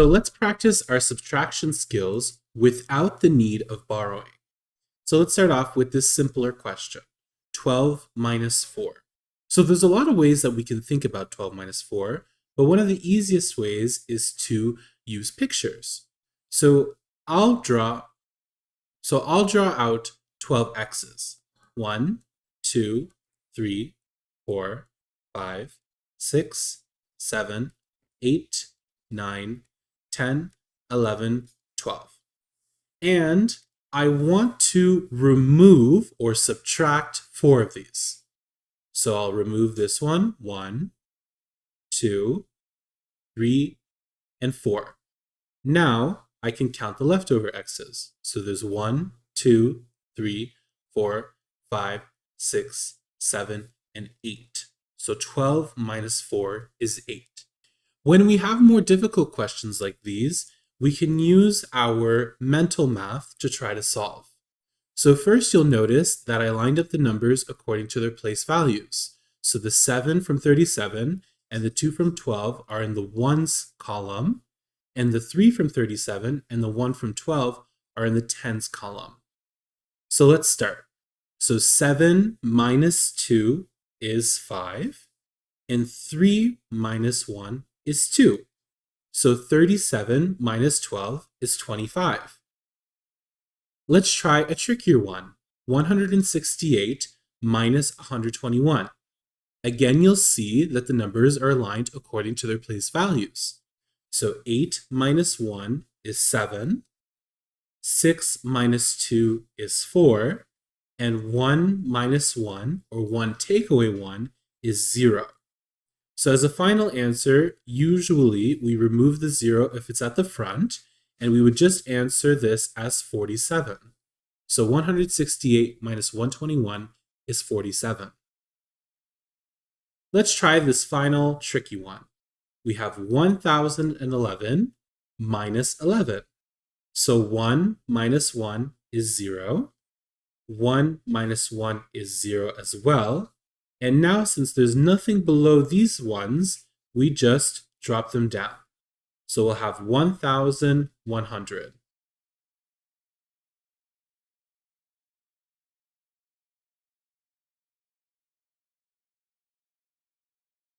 So let's practice our subtraction skills without the need of borrowing. So let's start off with this simpler question, 12 minus 4. So there's a lot of ways that we can think about 12 minus 4, but one of the easiest ways is to use pictures. So I'll draw out 12 x's. 1, 2, 3, 4, 5, 6, 7, 8, 9, 10, 11, 12. And I want to remove or subtract 4 of these. So I'll remove this one, 1, 2, 3, and 4. Now I can count the leftover x's. So there's 1, 2, 3, 4, 5, 6, 7, and 8. So 12 minus 4 is 8. When we have more difficult questions like these, we can use our mental math to try to solve. So first you'll notice that I lined up the numbers according to their place values. So the 7 from 37 and the 2 from 12 are in the ones column, and the 3 from 37 and the 1 from 12 are in the tens column. So let's start. So 7 minus 2 is 5, and 3 minus 1 is 2. So 37 minus 12 is 25. Let's try a trickier one, 168 minus 121. Again, you'll see that the numbers are aligned according to their place values. So 8 minus 1 is 7, 6 minus 2 is 4, and 1 minus 1, or 1 take away 1, is 0. So as a final answer, usually we remove the 0 if it's at the front, and we would just answer this as 47. So 168 minus 121 is 47. Let's try this final tricky one. We have 1011 minus 11. So 1 minus 1 is 0. 1 minus 1 is 0 as well. And now, since there's nothing below these ones, we just drop them down. So we'll have 1,100.